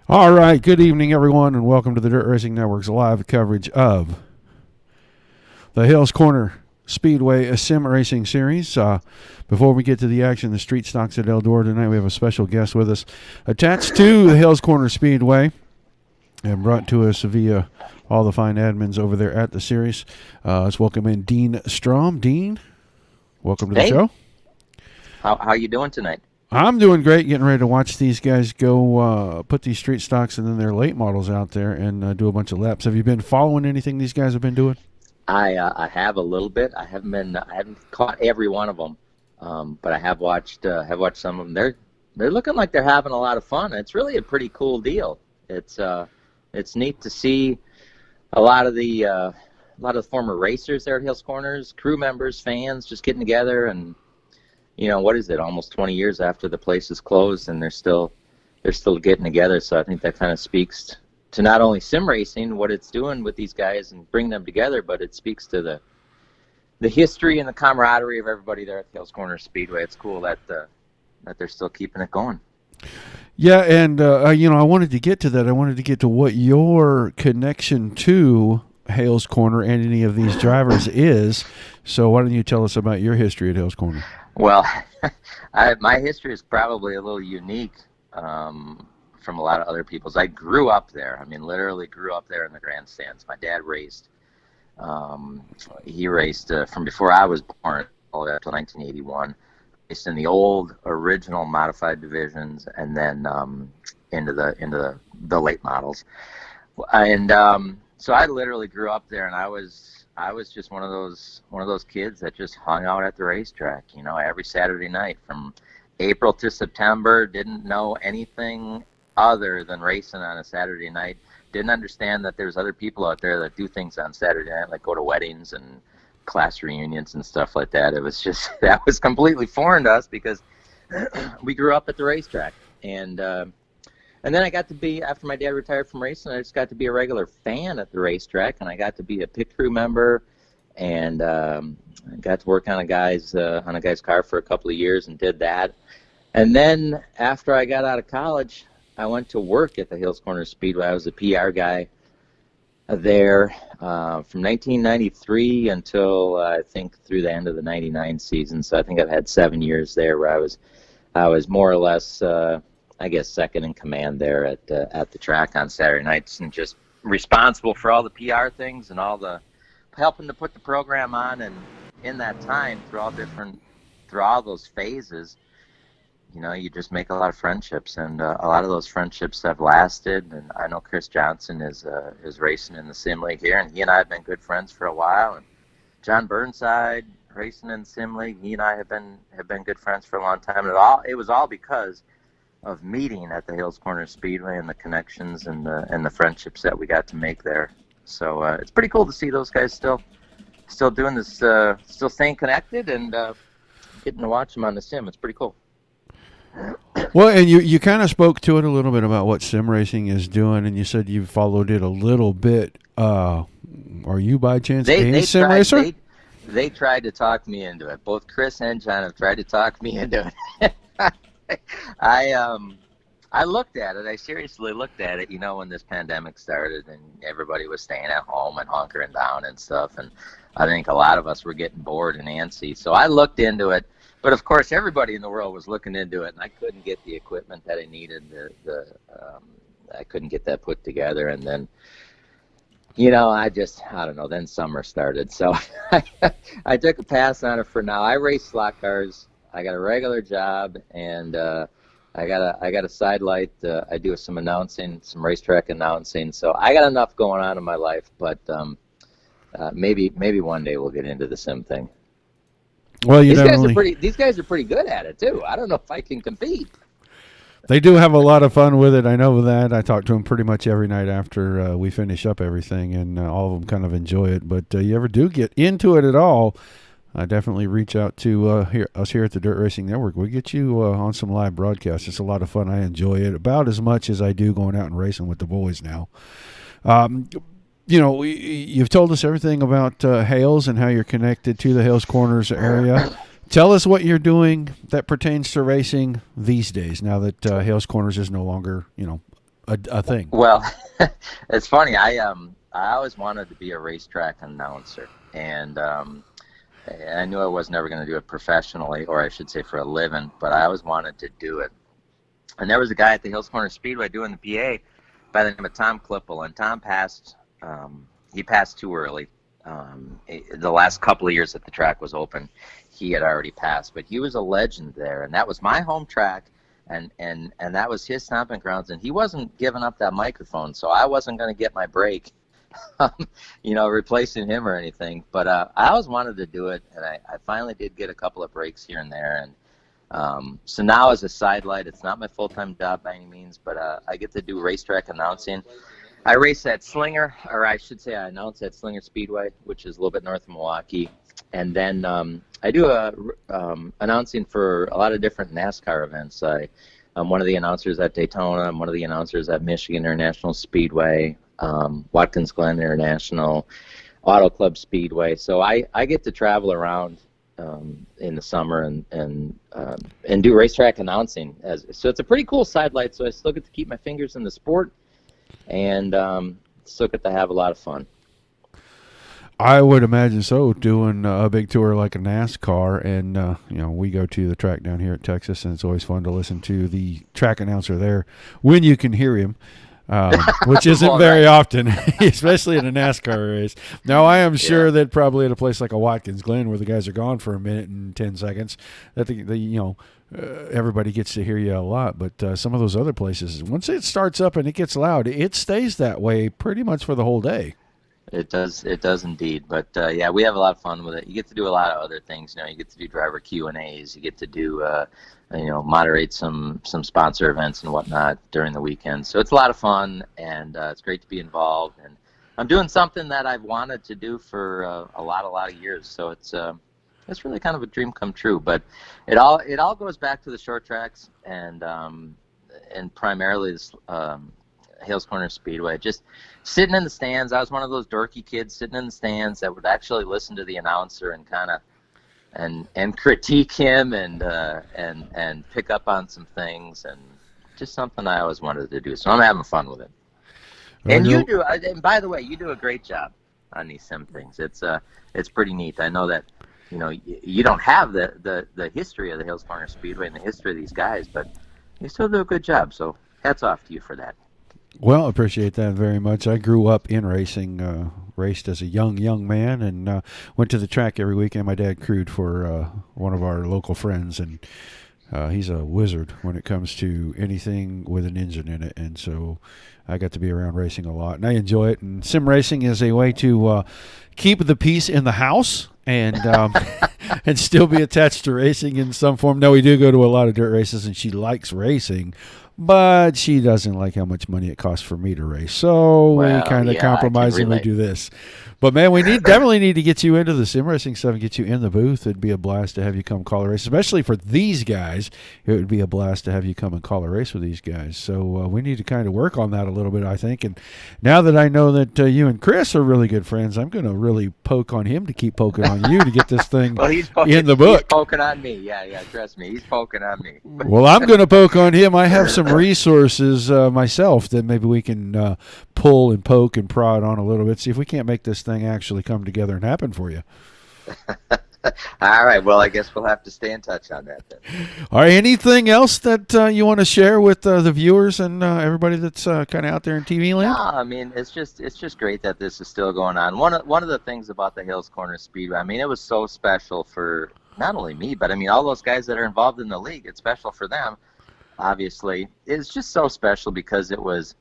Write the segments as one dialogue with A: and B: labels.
A: All right, good evening, everyone, and welcome to the Dirt Racing Network's live coverage of the Hales Corner Speedway Sim Racing Series. Before we get to the action, the street stocks at Eldora tonight, we have a special guest with us attached to the Hales Corner Speedway and brought to us via all the fine admins over there at the series. Let's welcome in Dean Strom. Dean, welcome to the show.
B: How you doing tonight?
A: I'm doing great, getting ready to watch these guys go put these street stocks and then their late models out there and do a bunch of laps. Have you been following anything these guys have been doing?
B: I have a little bit. I haven't caught every one of them, but I have watched some of them. They're looking like they're having a lot of fun. It's really a pretty cool deal. It's neat to see a lot of the former racers there at Hills Corners, crew members, fans, just getting together and. What is it? Almost 20 years after the place is closed, and they're still getting together. So I think that kind of speaks to not only sim racing, what it's doing with these guys, and bring them together, but it speaks to the history and the camaraderie of everybody there at Hales Corner Speedway. It's cool that they're still keeping it going.
A: Yeah, and I wanted to get to that. I wanted to get to what your connection to Hales Corner and any of these drivers is. So why don't you tell us about your history at Hales Corner?
B: Well, my history is probably a little unique from a lot of other people's. I grew up there. I mean, literally grew up there in the grandstands. My dad raced. He raced from before I was born all the way up to 1981. Raced in the old original modified divisions, and then into the late models. And so I literally grew up there, and I was just one of those kids that just hung out at the racetrack, every Saturday night from April to September. Didn't know anything other than racing on a Saturday night. Didn't understand that there's other people out there that do things on Saturday night, like go to weddings and class reunions and stuff like that. It was just, that was completely foreign to us because we grew up at the racetrack. And then I got to be, after my dad retired from racing, I just got to be a regular fan at the racetrack, and I got to be a pit crew member, and I got to work on a guy's car for a couple of years and did that. And then after I got out of college, I went to work at the Hales Corner Speedway. I was a PR guy there from 1993 until I think through the end of the '99 season. So I think I've had 7 years there where I was more or less. I guess second in command there at the track on Saturday nights, and just responsible for all the PR things and all the helping to put the program on. And in that time, through all those phases, you just make a lot of friendships, and a lot of those friendships have lasted. And I know Chris Johnson is racing in the sim league here, and he and I have been good friends for a while. And John Burnside racing in the sim league, he and I have been good friends for a long time. And it was all because of meeting at the Hales Corner Speedway and the connections and the friendships that we got to make there. So it's pretty cool to see those guys still doing this, still staying connected, and getting to watch them on the sim. It's pretty cool.
A: Well, and you kind of spoke to it a little bit about what sim racing is doing, and you said you followed it a little bit. Are you by chance a sim racer?
B: They tried to talk me into it. Both Chris and John have tried to talk me into it. I looked at it. I seriously looked at it, when this pandemic started and everybody was staying at home and hunkering down and stuff. And I think a lot of us were getting bored and antsy. So I looked into it. But, of course, everybody in the world was looking into it, and I couldn't get the equipment that I needed. I couldn't get that put together. And then, I don't know, then summer started. So I took a pass on it for now. I race slot cars. I got a regular job, and I got a side light. I do some announcing, some racetrack announcing. So I got enough going on in my life, but maybe one day we'll get into the sim thing.
A: Well,
B: these guys are pretty good at it too. I don't know if I can compete.
A: They do have a lot of fun with it. I know that. I talk to them pretty much every night after we finish up everything, and all of them kind of enjoy it. But you ever do get into it at all, definitely reach out to us here at the Dirt Racing Network. We'll get you on some live broadcasts. It's a lot of fun. I enjoy it about as much as I do going out and racing with the boys now. You've told us everything about Hales and how you're connected to the Hales Corners area. Tell us what you're doing that pertains to racing these days, now that Hales Corners is no longer, a thing?
B: Well, it's funny. I always wanted to be a racetrack announcer, and I knew I was never going to do it professionally, or I should say for a living. But I always wanted to do it. And there was a guy at the Hills Corner Speedway doing the PA by the name of Tom Klippel, and Tom passed. He passed too early. The last couple of years that the track was open, he had already passed, but he was a legend there, and that was my home track, and that was his stomping grounds, and he wasn't giving up that microphone, so I wasn't going to get my break, replacing him or anything. But I always wanted to do it, and I finally did get a couple of breaks here and there, and so now as a sidelight, it's not my full-time job by any means, but I get to do racetrack announcing. I race at Slinger, or I should say I announce at Slinger Speedway, which is a little bit north of Milwaukee. And then I do announcing for a lot of different NASCAR events. I'm one of the announcers at Daytona. I'm one of the announcers at Michigan International Speedway, Watkins Glen International, Auto Club Speedway. So I get to travel around in the summer and do racetrack announcing. So it's a pretty cool sidelight, so I still get to keep my fingers in the sport, and still get to have a lot of fun.
A: I would imagine so, doing a big tour like a NASCAR, and we go to the track down here at Texas, and it's always fun to listen to the track announcer there when you can hear him, which isn't very often, especially in a NASCAR race. Now, I am sure that probably at a place like a Watkins Glen, where the guys are gone for a minute and 10 seconds, that everybody gets to hear you a lot. But some of those other places, once it starts up and it gets loud, it stays that way pretty much for the whole day.
B: It does indeed. But we have a lot of fun with it. You get to do a lot of other things. You get to do driver Q&As. You get to do moderate some sponsor events and whatnot during the weekend. So it's a lot of fun, and it's great to be involved. And I'm doing something that I've wanted to do for a lot of years. So it's really kind of a dream come true. But it all goes back to the short tracks and primarily this Hales Corner Speedway. Just sitting in the stands. I was one of those dorky kids sitting in the stands that would actually listen to the announcer and kind of and critique him and pick up on some things, and just something I always wanted to do. So I'm having fun with it. And you do. And by the way, you do a great job on these sim things. It's pretty neat. I know that you don't have the history of the Hales Corner Speedway and the history of these guys, but you still do a good job. So hats off to you for that.
A: Well, appreciate that very much. I grew up in racing, raced as a young man, and went to the track every weekend. My dad crewed for one of our local friends, and he's a wizard when it comes to anything with an engine in it, and so I got to be around racing a lot, and I enjoy it. And sim racing is a way to keep the peace in the house and and still be attached to racing in some form. No, we do go to a lot of dirt races, and she likes racing, but she doesn't like how much money it costs for me to race. So we kind of compromise and we do this. But, man, we definitely need to get you into the sim racing stuff and get you in the booth. It'd be a blast to have you come call a race, especially for these guys. It would be a blast to have you come and call a race with these guys. So we need to kind of work on that a little bit, I think. And now that I know that you and Chris are really good friends, I'm going to really poke on him to keep poking on you to get this thing in the book.
B: He's poking on me. Yeah, trust me. He's poking on me.
A: Well, I'm going to poke on him. I have some resources myself that maybe we can pull and poke and prod on a little bit, see if we can't make this thing actually come together and happen for you.
B: All right. Well, I guess we'll have to stay in touch on that then.
A: All right. Anything else that you want to share with the viewers and everybody that's kind of out there in TV land?
B: No, I mean, it's just great that this is still going on. One of the things about the Hales Corner Speedway, I mean, it was so special for not only me, but I mean all those guys that are involved in the league. It's special for them, obviously. It's just so special because it was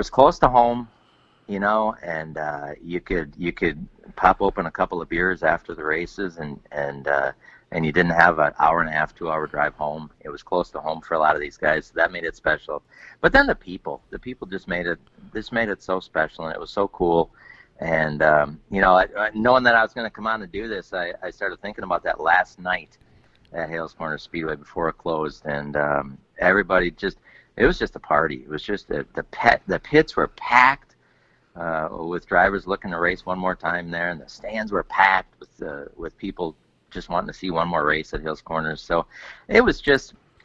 B: close to home. And you could pop open a couple of beers after the races, and you didn't have an hour and a half, 2 hour drive home. It was close to home for a lot of these guys, so that made it special. But then the people just made it so special, and it was so cool. And knowing that I was going to come on and do this, I started thinking about that last night at Hales Corner Speedway before it closed, and everybody it was just a party. It was just the pits were packed. With drivers looking to race one more time there, and the stands were packed with people just wanting to see one more race at Hales Corners. So it was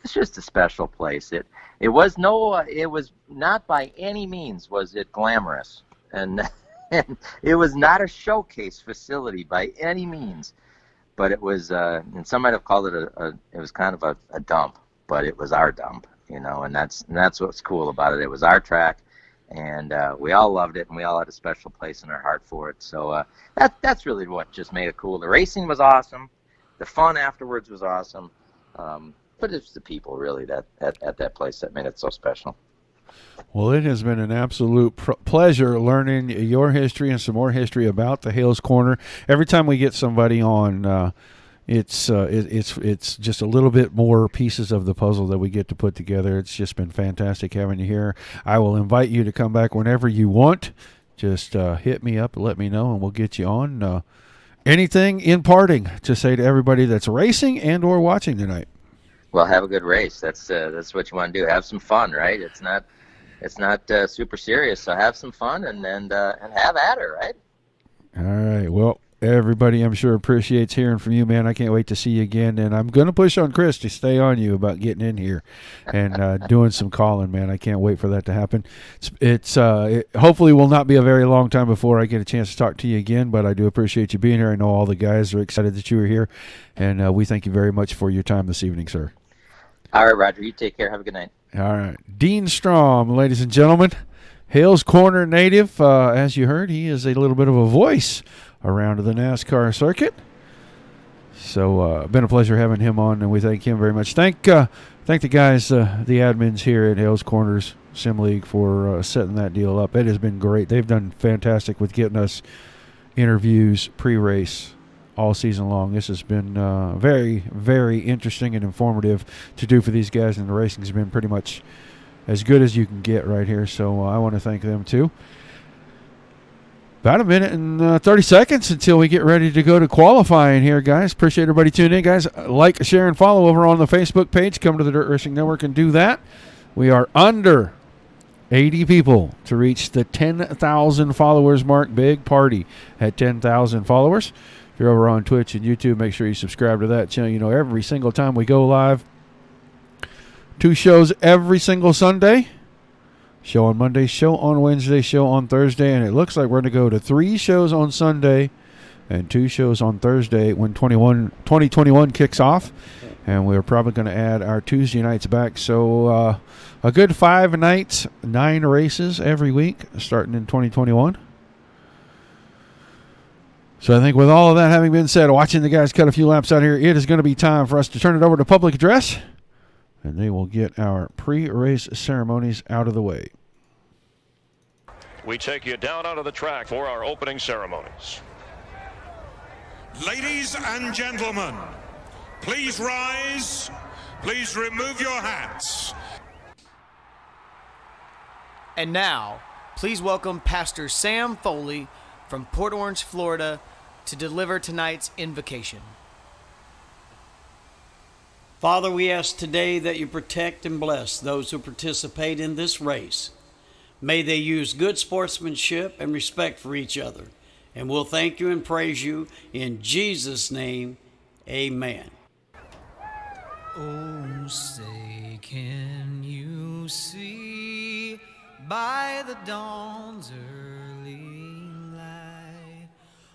B: it's just a special place. It was not by any means was it glamorous, and and it was not a showcase facility by any means, but it was, and some might have called it it was kind of a dump, but it was our dump, and that's what's cool about it. It was our track, and we all loved it, and we all had a special place in our heart for it. So that's really what just made it cool. The racing was awesome, the fun afterwards was awesome, but it's the people really that at that place that made it so special.
A: Well, it has been an absolute pleasure learning your history and some more history about the Hales Corner. Every time we get somebody on, it's just a little bit more pieces of the puzzle that we get to put together. It's just been fantastic having you here. I will invite you to come back whenever you want. Just hit me up and let me know, and we'll get you on. Anything in parting to say to everybody that's racing and or watching tonight?
B: Well, have a good race. That's what you want to do. Have some fun, right? It's not super serious, so have some fun and have at her, right?
A: All right. Well, everybody, I'm sure, appreciates hearing from you, man. I can't wait to see you again, and I'm going to push on Chris to stay on you about getting in here and doing some calling, man. I can't wait for that to happen. It hopefully will not be a very long time before I get a chance to talk to you again, but I do appreciate you being here. I know all the guys are excited that you were here, and we thank you very much for your time this evening, sir.
B: All right, Roger. You take care. Have a good night.
A: All right. Dean Strom, ladies and gentlemen, Hales Corner native. As you heard, he is a little bit of a voice around the NASCAR circuit. So been a pleasure having him on, and we thank him very much. Thank the guys, the admins here at Hales Corners Sim League for setting that deal up. It has been great. They've done fantastic with getting us interviews pre-race all season long. This has been very, very interesting and informative to do for these guys, and the racing has been pretty much as good as you can get right here. So I want to thank them too. About a minute and 30 seconds until we get ready to go to qualifying here, guys. Appreciate everybody tuning in, guys. Like, share, and follow over on the Facebook page. Come to the Dirt Racing Network and do that. We are under 80 people to reach the 10,000 followers mark. Big party at 10,000 followers. If you're over on Twitch and YouTube, make sure you subscribe to that channel. Every single time we go live, 2 shows every single Sunday. Show on Monday, show on Wednesday, show on Thursday, and it looks like we're going to go to 3 shows on Sunday and 2 shows on Thursday when 2021 kicks off. And we're probably going to add our Tuesday nights back. So a good 5 nights, 9 races every week starting in 2021. So I think with all of that having been said, watching the guys cut a few laps out here, it is going to be time for us to turn it over to public address, and they will get our pre-race ceremonies out of the way.
C: We take you down onto the track for our opening ceremonies.
D: Ladies and gentlemen, please rise. Please remove your hats.
E: And now, please welcome Pastor Sam Foley from Port Orange, Florida, to deliver tonight's invocation.
F: Father, we ask today that you protect and bless those who participate in this race. May they use good sportsmanship and respect for each other. And we'll thank you and praise you in Jesus' name. Amen.
G: Oh, say, can you see by the dawn's early light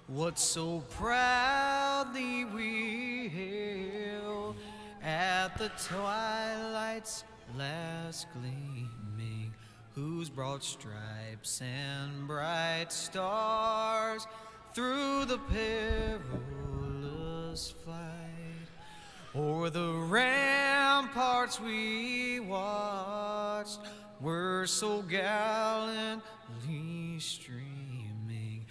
G: what so proudly we hailed at the twilight's last gleaming, whose broad stripes and bright stars through the perilous fight o'er the ramparts we watched were so gallantly streaming,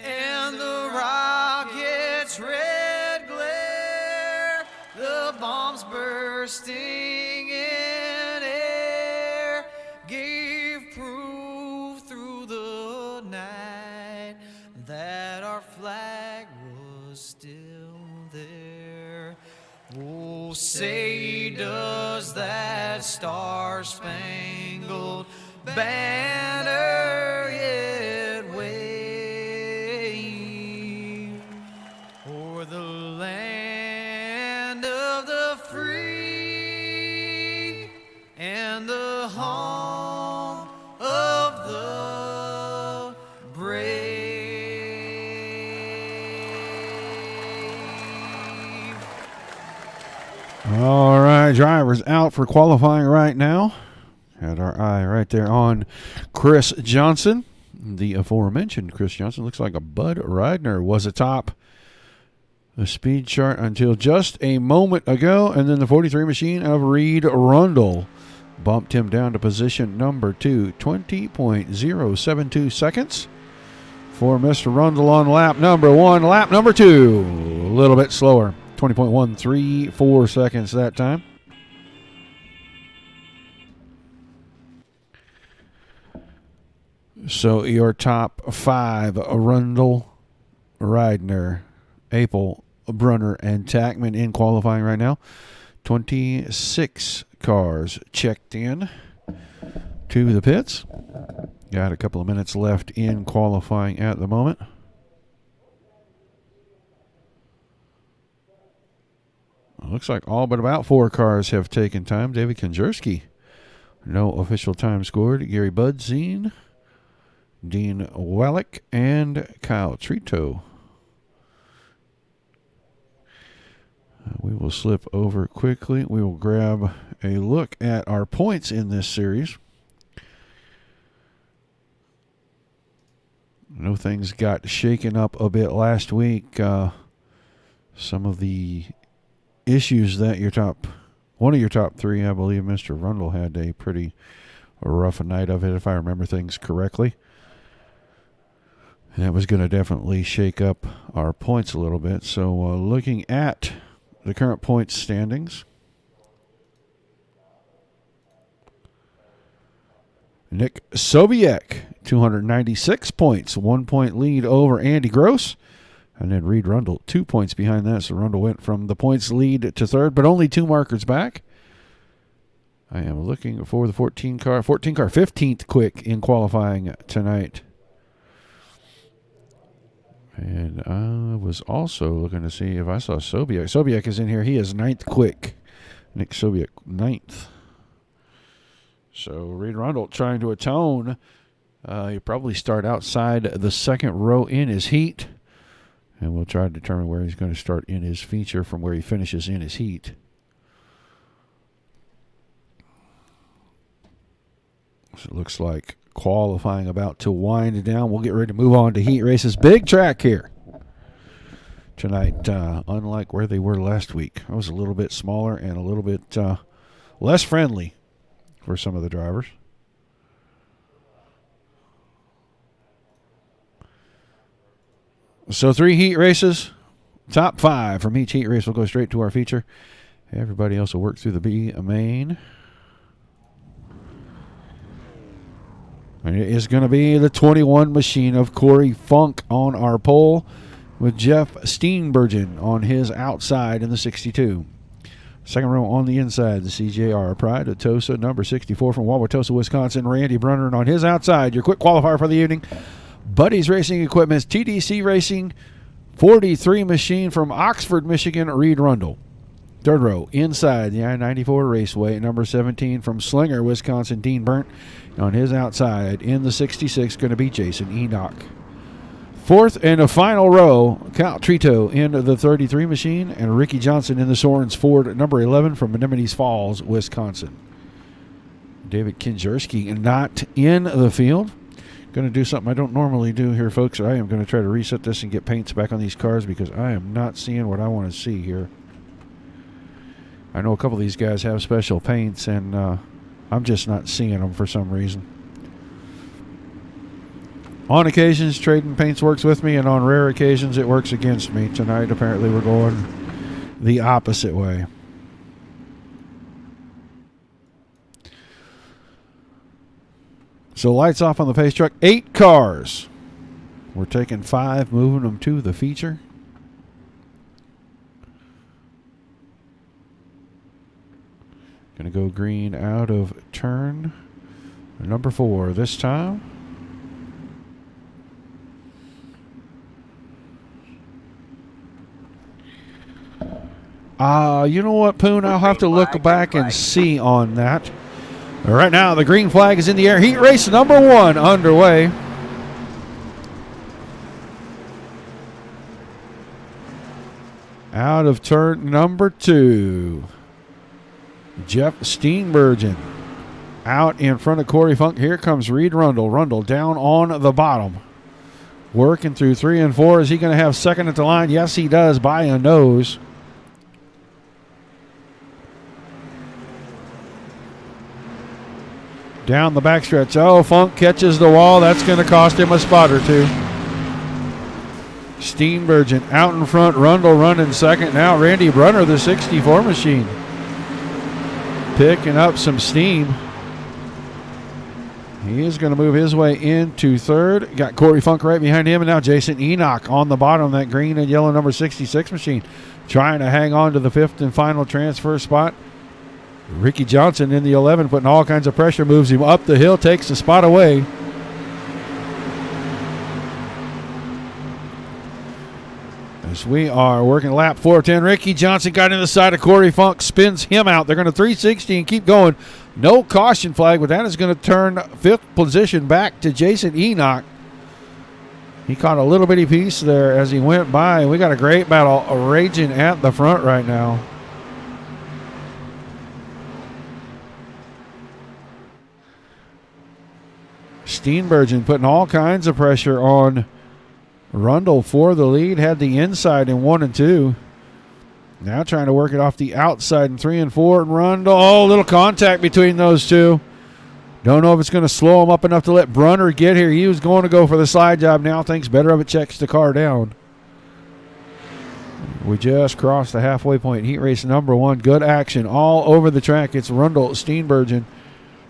G: and the rocket's red glare, the bombs bursting in air, gave proof through the night that our flag was still there. Oh, say does that star-spangled banner yet wave o'er the land of the free
A: All right, drivers out for qualifying right now. Had our eye right there on Chris Johnson. The aforementioned Chris Johnson looks like a Bud Reidner was atop the speed chart until just a moment ago, and then the 43 machine of Reed Rundle bumped him down to position number 2, 20.072 seconds for Mr. Rundle on lap number 1. Lap number 2, a little bit slower, 20.134 seconds that time. So your top 5, Rundle, Reidner, Apel, Brunner, and Tackman in qualifying right now. 26 cars checked in to the pits. Got a couple of minutes left in qualifying at the moment. Looks like all but about 4 cars have taken time. David Konjerski, no official time scored. Gary Budzine, Dean Wallach, and Kyle Trito. We will slip over quickly. We will grab a look at our points in this series. I know things got shaken up a bit last week. Some of the issues that one of your top 3, I believe Mr. Rundle had a pretty rough night of it, if I remember things correctly. And that was going to definitely shake up our points a little bit. So looking at the current points standings, Nick Sobiek, 296 points, 1 point lead over Andy Gross. And then Reed Rundle, 2 points behind that. So Rundle went from the points lead to third, but only 2 markers back. I am looking for the 14 car, 15th quick in qualifying tonight. And I was also looking to see if I saw Sobiek. Sobiek is in here. He is 9th quick. Nick Sobiek, 9th. So Reed Rundle trying to atone. He'll probably start outside the second row in his heat. And we'll try to determine where he's going to start in his feature from where he finishes in his heat. So it looks like qualifying about to wind down. We'll get ready to move on to heat races. Big track here tonight, unlike where they were last week. It was a little bit smaller and a little bit less friendly for some of the drivers. So 3 heat races, top 5 from each heat race will go straight to our feature. Everybody else will work through the B main. And it is going to be the 21 machine of Corey Funk on our pole, with Jeff Steenbergen on his outside in the 62. Second row on the inside, the CJR Pride of Tosa, number 64 from Wauwatosa, Wisconsin, Randy Brunner on his outside. Your quick qualifier for the evening, Buddy's Racing Equipment's TDC Racing 43 machine from Oxford, Michigan, Reed Rundle. Third row, inside the I-94 Raceway, number 17 from Slinger, Wisconsin, Dean Burnt. On his outside in the 66, going to be Jason Enoch. Fourth and a final row, Kyle Trito in the 33 machine, and Ricky Johnson in the Sorens Ford, number 11 from Menominee Falls, Wisconsin. David Konjerski not in the field. Going to do something I don't normally do here, folks. I am going to try to reset this and get paints back on these cars because I am not seeing what I want to see here. I know a couple of these guys have special paints, and I'm just not seeing them for some reason. On occasions, trading paints works with me, and on rare occasions, it works against me. Tonight, apparently, we're going the opposite way. So lights off on the pace truck. 8 cars. We're taking 5, moving them to the feature. Going to go green out of turn number 4 this time. You know what, Poon? I'll have to look back and see on that. Right now, the green flag is in the air. Heat race number 1 underway. Out of turn number 2. Jeff Steenbergen out in front of Corey Funk. Here comes Reed Rundle. Rundle down on the bottom. Working through 3 and 4. Is he going to have second at the line? Yes, he does, by a nose. Down the backstretch. Oh, Funk catches the wall. That's going to cost him a spot or two. Steenbergen out in front. Rundle running second. Now Randy Brunner, the 64 machine, picking up some steam. He is going to move his way into third. Got Corey Funk right behind him, and now Jason Enoch on the bottom, that green and yellow number 66 machine, trying to hang on to the fifth and final transfer spot. Ricky Johnson in the 11, putting all kinds of pressure, moves him up the hill, takes the spot away. As we are working lap 410, Ricky Johnson got in the side of Corey Funk, spins him out. They're going to 360 and keep going. No caution flag, but that is going to turn fifth position back to Jason Enoch. He caught a little bitty piece there as he went by. We got a great battle raging at the front right now. Steenbergen putting all kinds of pressure on Rundle for the lead. Had the inside in 1 and 2. Now trying to work it off the outside in 3 and 4. And Rundle, oh, little contact between those two. Don't know if it's going to slow him up enough to let Brunner get here. He was going to go for the slide job. Now thinks better of it, checks the car down. We just crossed the halfway point. Heat race number 1. Good action all over the track. It's Rundle, Steenbergen,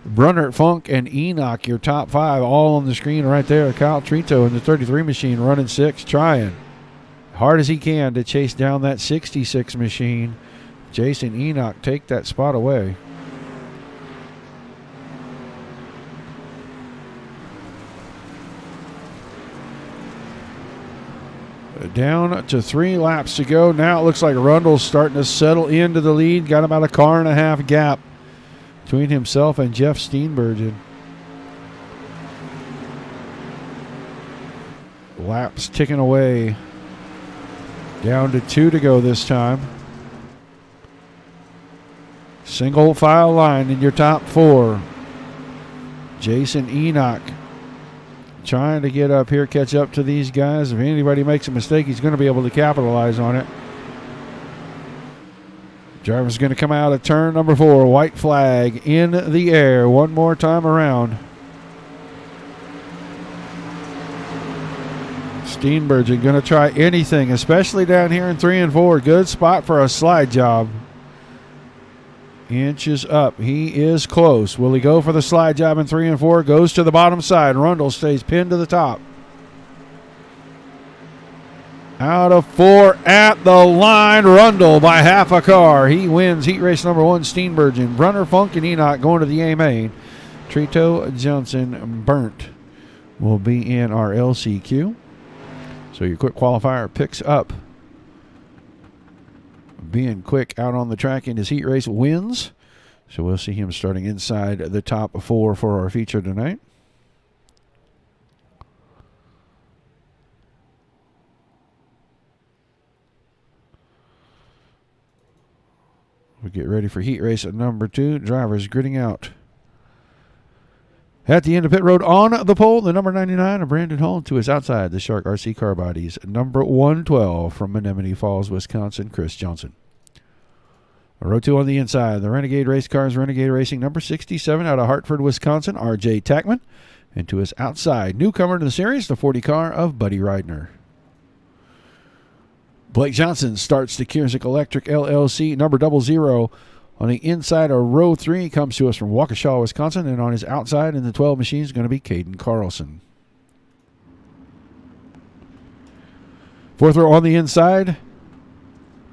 A: Brunner, Funk, and Enoch, your top 5, all on the screen right there. Kyle Trito in the 33 machine running 6, trying hard as he can to chase down that 66 machine. Jason Enoch take that spot away. Down to 3 laps to go. Now it looks like Rundle's starting to settle into the lead. Got about a car and a half gap between himself and Jeff Steenbergen. Laps ticking away. Down to 2 to go this time. Single file line in your top 4. Jason Enoch trying to get up here, catch up to these guys. If anybody makes a mistake, he's going to be able to capitalize on it. Driver's going to come out of turn number 4. White flag in the air one more time around. Steenbergen going to try anything, especially down here in 3 and 4. Good spot for a slide job. Inches up. He is close. Will he go for the slide job in 3 and 4? Goes to the bottom side. Rundle stays pinned to the top. Out of 4 at the line. Rundle by half a car. He wins heat race number 1. Steenbergen, Brunner, Funk, and Enoch going to the A main. Trito, Johnson, Burnt will be in our LCQ. So your quick qualifier picks up. Being quick out on the track in his heat race wins. So we'll see him starting inside the top 4 for our feature tonight. We get ready for heat race at number 2. Drivers gritting out. At the end of pit road on the pole, the number 99 of Brandon Hall. To his outside, the Shark RC Car Bodies, number 112 from Menominee Falls, Wisconsin, Chris Johnson. Row 2 on the inside, the Renegade Race Cars, Renegade Racing, number 67 out of Hartford, Wisconsin, R.J. Tackman. And to his outside, newcomer to the series, the 40 car of Buddy Reidner. Blake Johnson starts the Kiersik Electric LLC, number 00. On the inside of row 3, comes to us from Waukesha, Wisconsin, and on his outside in the 12 machine is going to be Caden Carlson. 4th row on the inside,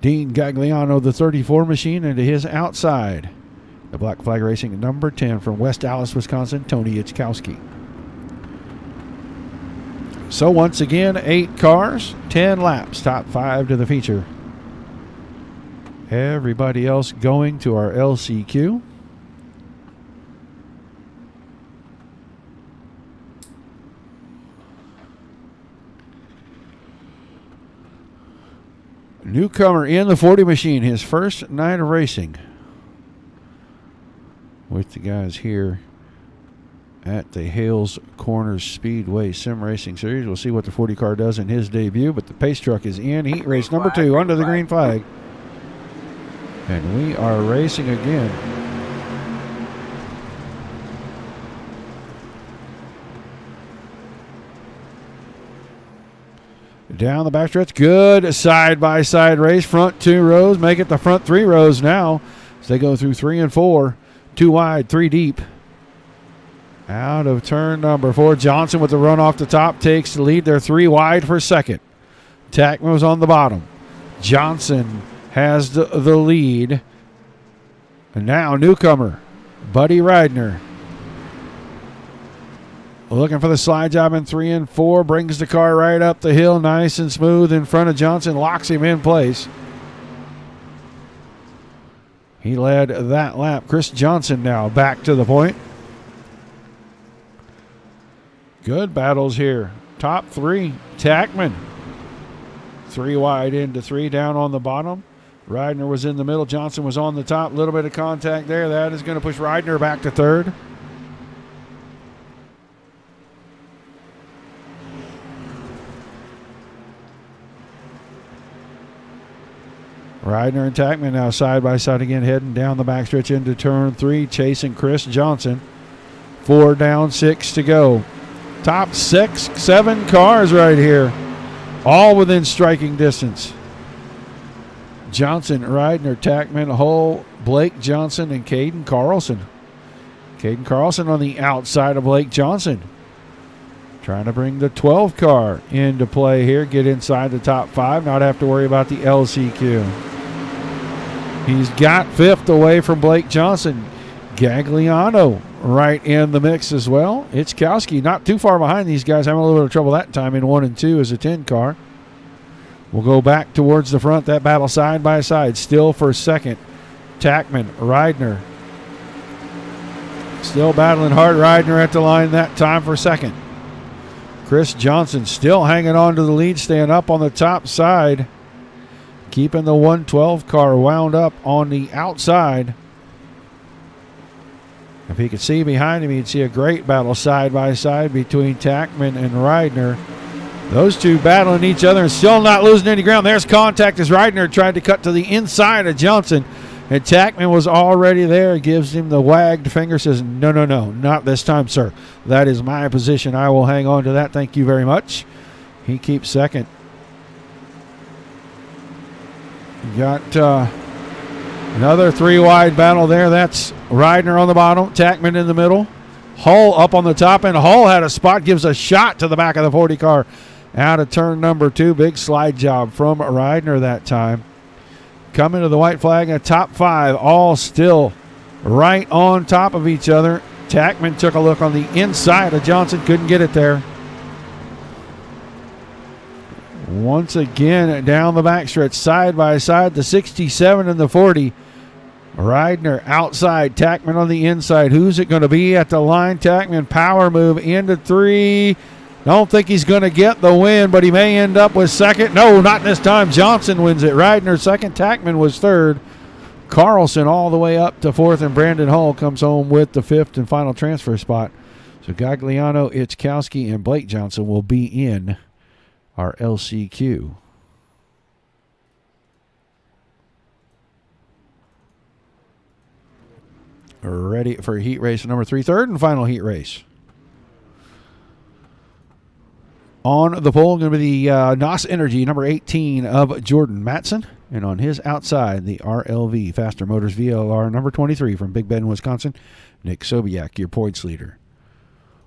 A: Dean Gagliano, the 34 machine, and to his outside, the Black Flag Racing number 10 from West Allis, Wisconsin, Tony Itzkowski. So once again, 8 cars, 10 laps, top 5 to the feature. Everybody else going to our LCQ. Newcomer in the 40 machine, his first night of racing. with the guys here at the Hales Corners Speedway Sim Racing Series. We'll see what the 40 car does in his debut, but the pace truck is in. Heat race number 2 under the green flag. And we are racing again. Down the backstretch. Good side-by-side race. Front 2 rows. Make it the front 3 rows now as they go through 3 and 4. 2 wide, 3 deep. Out of turn number 4. Johnson with the run off the top takes the lead. They're 3 wide for second. Tackman was on the bottom. Johnson has the lead. And now newcomer, Buddy Ridner. Looking for the slide job in 3 and 4. Brings the car right up the hill. Nice and smooth in front of Johnson. Locks him in place. He led that lap. Chris Johnson now back to the point. Good battles here. Top 3. Tackman. 3 wide into 3. Down on the bottom. Ridner was in the middle. Johnson was on the top. A little bit of contact there. That is going to push Ridner back to 3rd. Ridner and Tackman now side by side again, heading down the backstretch into turn 3, chasing Chris Johnson. 4 down, 6 to go. Top 6, 7 cars right here, all within striking distance. Johnson, Ridner, Tackman, Hull, Blake Johnson, and Caden Carlson. Caden Carlson on the outside of Blake Johnson. Trying to bring the 12 car into play here, get inside the top 5, not have to worry about the LCQ. He's got 5th away from Blake Johnson. Gagliano right in the mix as well. Itzkowski not too far behind these guys, having a little bit of trouble that time in 1 and 2 as a 10 car. We'll go back towards the front. That battle side by side. Still for second. Tackman, Ridner. Still battling hard. Ridner at the line that time for second. Chris Johnson still hanging on to the lead, staying up on the top side. Keeping the 112 car wound up on the outside. If he could see behind him, he'd see a great battle side by side between Tackman and Ridner. Those two battling each other and still not losing any ground. There's contact as Ridner tried to cut to the inside of Johnson. And Tackman was already there. Gives him the wagged finger. Says, no, not this time, sir. That is my position. I will hang on to that. Thank you very much. He keeps second. Got another 3 wide battle there. That's Ridner on the bottom. Tackman in the middle. Hull up on the top. And Hull had a spot. Gives a shot to the back of the 40 car. Out of turn number 2. Big slide job from Ridner that time. Coming to the white flag, a top 5, all still right on top of each other. Tackman took a look on the inside of Johnson, couldn't get it there. Once again, down the backstretch, side by side, the 67 and the 40. Ridner outside, Tackman on the inside. Who's it going to be at the line? Tackman power move into 3. Don't think he's going to get the win, but he may end up with second. No, not this time. Johnson wins it. Ridner second. Tackman was 3rd. Carlson all the way up to 4th, and Brandon Hull comes home with the 5th and final transfer spot. So Gagliano, Itzkowski, and Blake Johnson will be in our LCQ. Ready for heat race number 3, 3rd and final heat race. On the pole, going to be the NOS Energy, number 18 of Jordan Matson. And on his outside, the RLV Faster Motors VLR, number 23 from Big Bend, Wisconsin, Nick Sobiak, your points leader.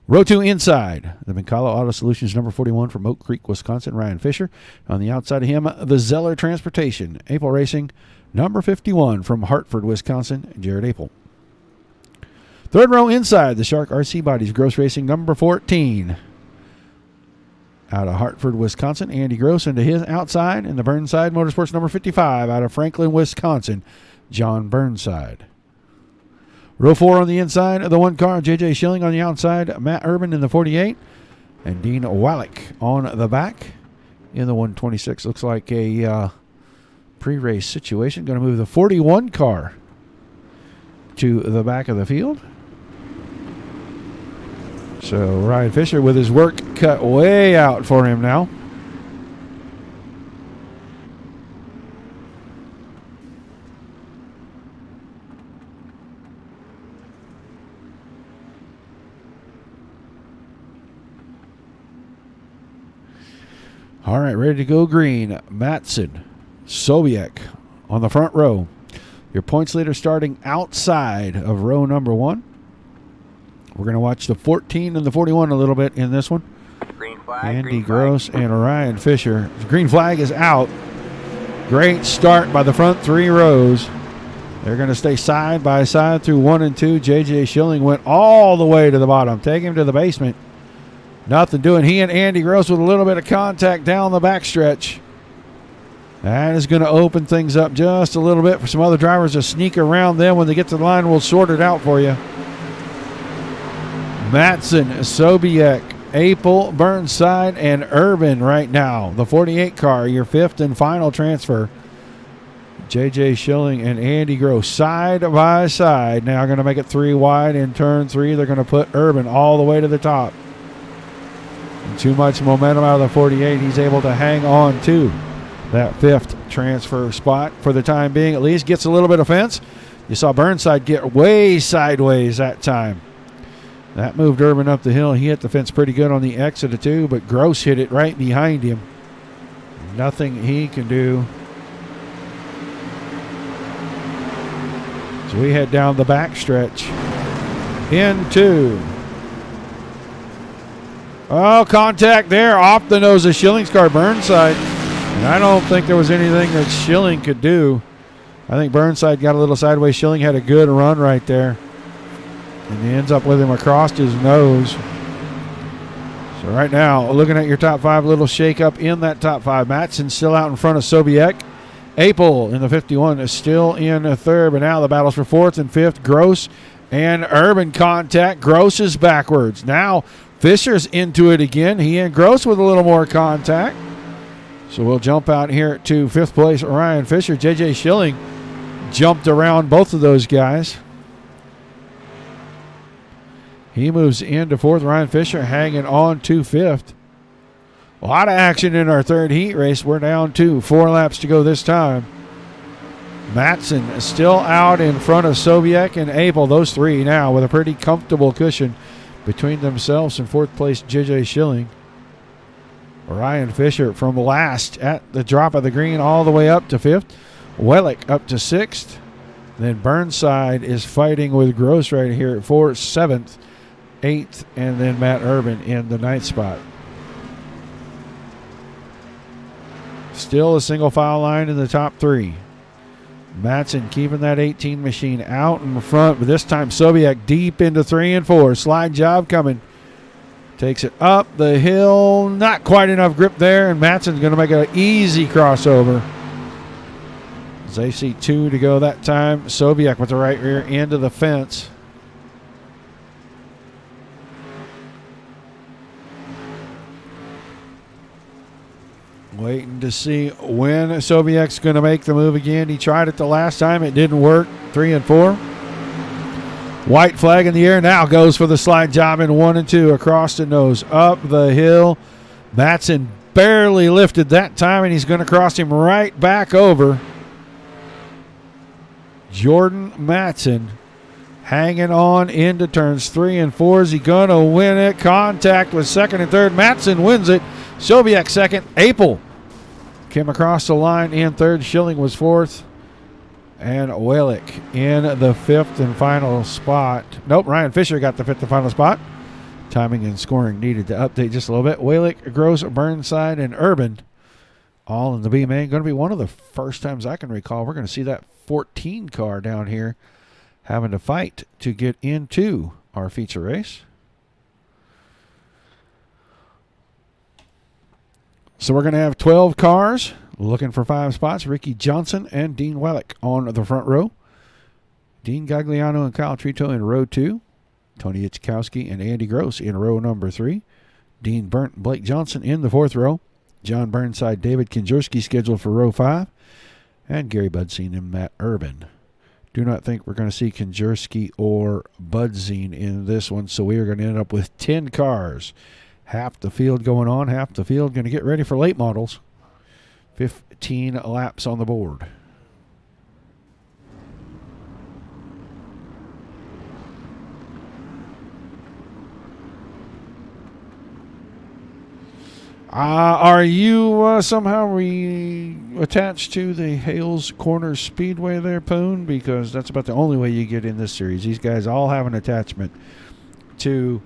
A: Row 2 inside, the Minkala Auto Solutions, number 41 from Oak Creek, Wisconsin, Ryan Fisher. On the outside of him, the Zeller Transportation, Apel Racing, number 51 from Hartford, Wisconsin, Jared Apel. 3rd row inside, the Shark RC Bodies, Gross Racing, number 14. Out of Hartford, Wisconsin, Andy Gross into his outside. And the Burnside Motorsports number 55 out of Franklin, Wisconsin, John Burnside. Row 4 on the inside of the 1 car, J.J. Schilling on the outside, Matt Urban in the 48, and Dean Wallach on the back in the 126. Looks like a pre-race situation. Going to move the 41 car to the back of the field. So Ryan Fisher with his work cut way out for him now. All right, ready to go green. Matson, Sobiek on the front row. Your points leader starting outside of row number 1. We're going to watch the 14 and the 41 a little bit in this one.
H: Green flag.
A: Andy
H: green
A: Gross
H: flag.
A: and Ryan Fisher. The green flag is out. Great start by the front 3 rows. They're going to stay side by side through 1 and 2. J.J. Schilling went all the way to the bottom. Take him to the basement. Nothing doing. He and Andy Gross with a little bit of contact down the backstretch. That is going to open things up just a little bit for some other drivers to sneak around them. When they get to the line, we'll sort it out for you. Matson, Sobiek, Apel, Burnside, and Urban right now. The 48 car, your 5th and final transfer. J.J. Schilling and Andy Gross side by side. Now going to make it 3 wide in turn 3. They're going to put Urban all the way to the top. Too much momentum out of the 48. He's able to hang on to that 5th transfer spot for the time being. At least gets a little bit of fence. You saw Burnside get way sideways that time. That moved Urban up the hill. He hit the fence pretty good on the exit of 2, but Gross hit it right behind him. Nothing he can do. So we head down the backstretch into... Oh, contact there off the nose of Schilling's car, Burnside. And I don't think there was anything that Schilling could do. I think Burnside got a little sideways. Schilling had a good run right there. And he ends up with him across his nose. So right now, looking at your top 5, little shake up in that top 5. Matson still out in front of Sobiek. Apel in the 51 is still in 3rd, but now the battle's for 4th and 5th. Gross and Urban contact. Gross is backwards. Now Fisher's into it again. He and Gross with a little more contact. So we'll jump out here to 5th place. Ryan Fisher. J.J. Schilling jumped around both of those guys. He moves into 4th. Ryan Fisher hanging on to 5th. A lot of action in our 3rd heat race. We're down to 4 laps to go this time. Matson is still out in front of Sobiek and Apel. Those 3 now with a pretty comfortable cushion between themselves and 4th place J.J. Schilling. Ryan Fisher from last at the drop of the green all the way up to 5th. Wellick up to 6th. Then Burnside is fighting with Gross right here for 7th, 8th, and then Matt Urban in the 9th spot. Still a single file line in the top 3. Matson keeping that 18 machine out in front, but this time Sobiek deep into 3 and 4. Slide job coming. Takes it up the hill. Not quite enough grip there, and Matson's going to make an easy crossover. As they see 2 to go that time. Sobiek with the right rear end of the fence. Waiting to see when Sobiek's going to make the move again. He tried it the last time. It didn't work. 3 and 4. White flag in the air. Now goes for the slide job in 1 and 2. Across the nose. Up the hill. Matson barely lifted that time, and he's going to cross him right back over. Jordan Matson hanging on into turns 3 and 4. Is he going to win it? Contact with 2nd and 3rd. Matson wins it. Sobiek 2nd. Apel came across the line in 3rd. Schilling was 4th. And Wellick in the 5th and final spot. Nope, Ryan Fisher got the 5th and final spot. Timing and scoring needed to update just a little bit. Wellick, Gross, Burnside, and Urban all in the B main. Going to be one of the first times I can recall we're going to see that 14 car down here having to fight to get into our feature race. So we're going to have 12 cars looking for 5 spots. Ricky Johnson and Dean Wellick on the front row. Dean Gagliano and Kyle Trito in row 2. Tony Ichkowski and Andy Gross in row number 3. Dean Burnt and Blake Johnson in the 4th row. John Burnside, David Kinjorski scheduled for row 5. And Gary Budseen and Matt Urban Do not think we're going to see Konjerski or Budzine in this one, so we are going to end up with 10 cars. Half the field going on, half the field going to get ready for late models. 15 laps on the board. Are you somehow attached to the Hales Corner Speedway there, Poon? Because that's about the only way you get in this series. These guys all have an attachment to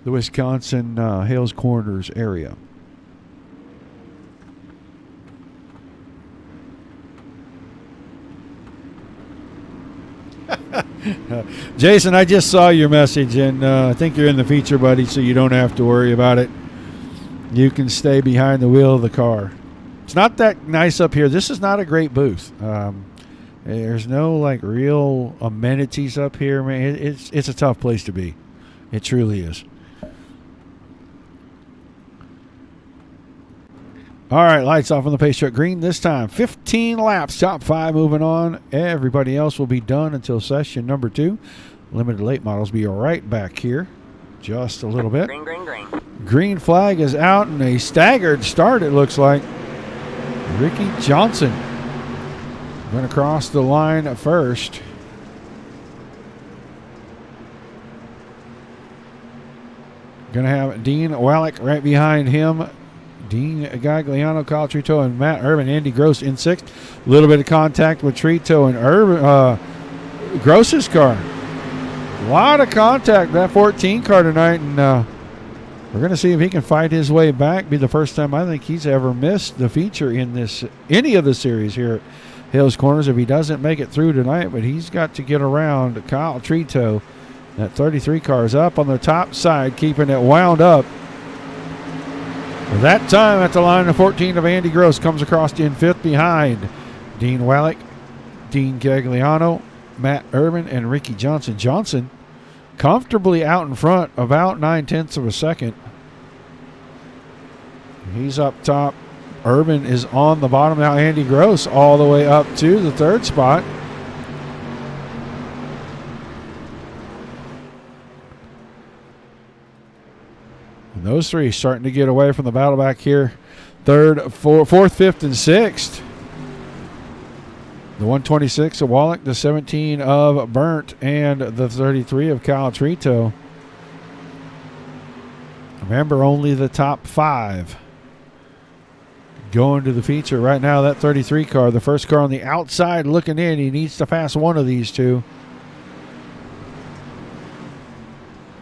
A: the Wisconsin Hales Corners area. Jason, I just saw your message, and I think you're in the feature, buddy, so you don't have to worry about it. You can stay behind the wheel of the car. It's not that nice up here. This is not a great booth. There's no like real amenities up here, man. It's a tough place to be. It truly is. All right, lights off on the pace truck. Green this time. 15 laps. Top 5 moving on. Everybody else will be done until session number 2. Limited late models be right back here. Just a little bit.
H: Green, green, green.
A: Green flag is out, and a staggered start, it looks like. Ricky Johnson going to cross the line first. Going to have Dean Wallach right behind him. Dean Gagliano, Kyle Trito, and Matt Urban. Andy Gross in 6th. A little bit of contact with Trito and Urban. Gross's car. A lot of contact, that 14 car tonight, and we're going to see if he can fight his way back. Be the first time I think he's ever missed the feature in this any of the series here at Hales Corners if he doesn't make it through tonight, but he's got to get around Kyle Trito. That 33 car is up on the top side, keeping it wound up. That time at the line of 14 of Andy Gross comes across in 5th behind Dean Wallach, Dean Gagliano, Matt Urban, and Ricky Johnson. Johnson comfortably out in front, about 9/10 of a second. He's up top. Urban is on the bottom. Now Andy Gross all the way up to the 3rd spot. And those three starting to get away from the battle back here. 3rd, 4th, 5th, and 6th. The 126 of Wallach, the 17 of Burnt, and the 33 of Kyle Trito. Remember, only the top 5 going to the feature. Right now, that 33 car, the first car on the outside looking in, he needs to pass one of these two.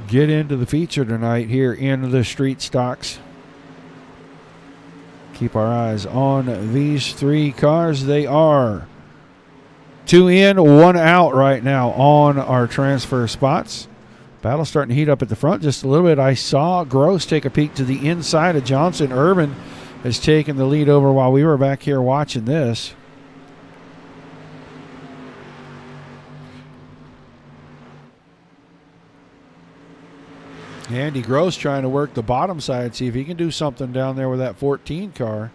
A: Get into the feature tonight here in the street stocks. Keep our eyes on these 3 cars. They are 2 in, 1 out right now on our transfer spots. Battle starting to heat up at the front just a little bit. I saw Gross take a peek to the inside of Johnson. Urban has taken the lead over while we were back here watching this. Andy Gross trying to work the bottom side, see if he can do something down there with that 14 car.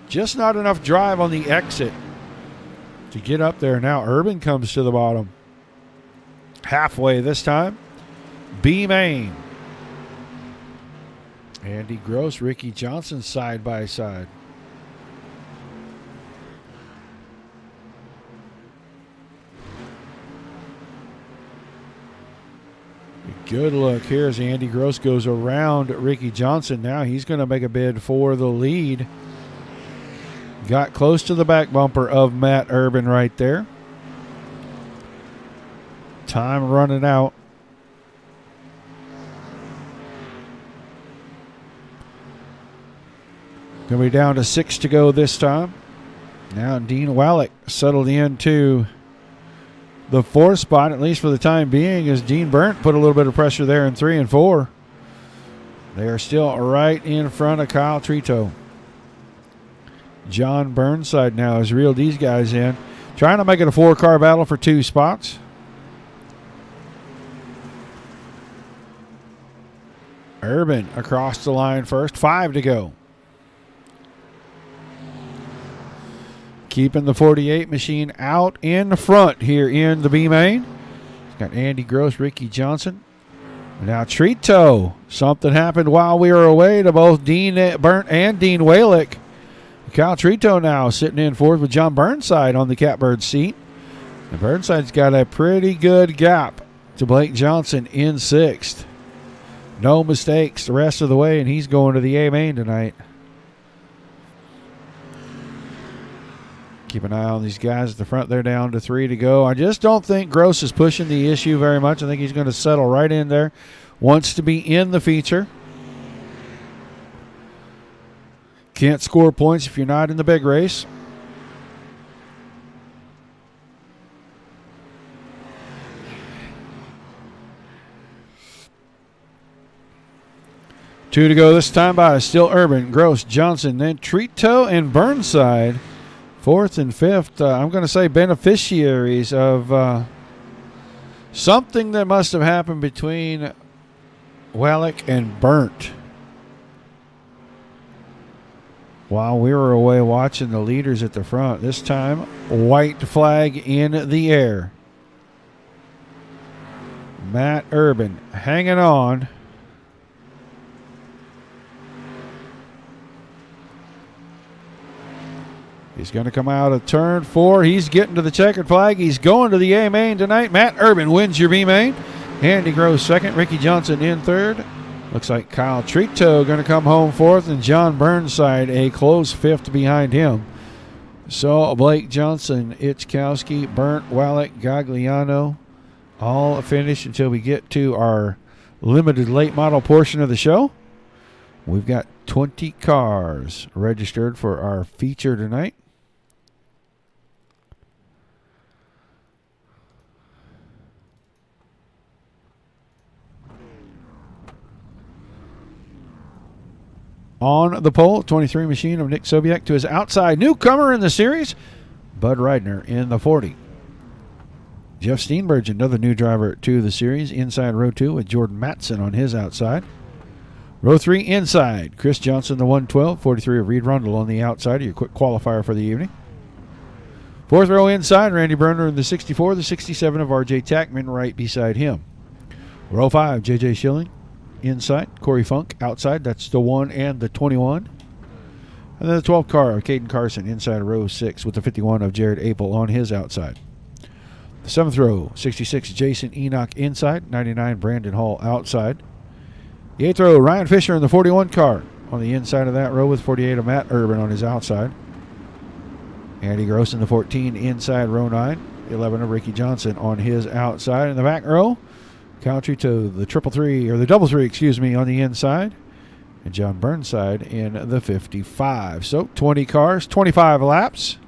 A: Just not enough drive on the exit to get up there. Now Urban comes to the bottom. Halfway this time. B-Main. Andy Gross, Ricky Johnson side by side. Good look here as Andy Gross goes around Ricky Johnson. Now he's going to make a bid for the lead. Got close to the back bumper of Matt Urban right there. Time running out. Going to be down to 6 to go this time. Now Dean Wallach settled into the 4th spot, at least for the time being, as Dean Burnt put a little bit of pressure there in 3 and 4. They are still right in front of Kyle Trito. John Burnside now has reeled these guys in. Trying to make it a 4-car battle for 2 spots. Urban across the line first. 5 to go. keeping the 48 machine out in the front here in the B main. Got Andy Gross, Ricky Johnson. Now Trito. Something happened while we were away to both Dean Burnt and Dean Walick. Kyle Trito now sitting in fourth with John Burnside on the catbird seat. And Burnside's got a pretty good gap to Blake Johnson in sixth. No mistakes the rest of the way, and he's going to the A main tonight. Keep an eye on these guys at the front. They're down to 3 to go. I just don't think Gross is pushing the issue very much. I think he's going to settle right in there. Wants to be in the feature. Can't score points if you're not in the big race. Two to go this time by still Urban, Gross, Johnson, then Trito and Burnside. Fourth and fifth, I'm going to say beneficiaries of something that must have happened between Walick and Burnt while we were away watching the leaders at the front. This time, white flag in the air. Matt Urban hanging on. He's going to come out of turn 4. He's getting to the checkered flag. He's going to the A main tonight. Matt Urban wins your B main. Andy Gross second. Ricky Johnson in third. Looks like Kyle Trito going to come home fourth, and John Burnside a close fifth behind him. So Blake Johnson, Itzkowski, Burnt, Walick, Gagliano all finished until we get to our limited late model portion of the show. We've got 20 cars registered for our feature tonight. On the pole, 23 machine of Nick Sobiek to his outside. Newcomer in the series, Bud Reidner in the 40. Jeff Steenberg, another new driver to the series, inside row 2 with Jordan Matson on his outside. Row 3 inside, Chris Johnson, the 112, 43 of Reed Rundle on the outside, your quick qualifier for the evening. Fourth row inside, Randy Berner in the 64, the 67 of RJ Tackman right beside him. Row 5, JJ Schilling. Inside, Corey Funk outside. That's the 1 and the 21. And then the 12 car of Caden Carson inside row 6 with the 51 of Jared Apel on his outside. The 7th row, 66 Jason Enoch inside, 99 Brandon Hall outside. The 8th row, Ryan Fisher in the 41 car on the inside of that row with 48 of Matt Urban on his outside. Andy Gross in the 14 inside row 9, 11 of Ricky Johnson on his outside. In the back row, Kyle Trito, the double three, on the inside. And John Burnside in the 55. So 20 cars, 25 laps.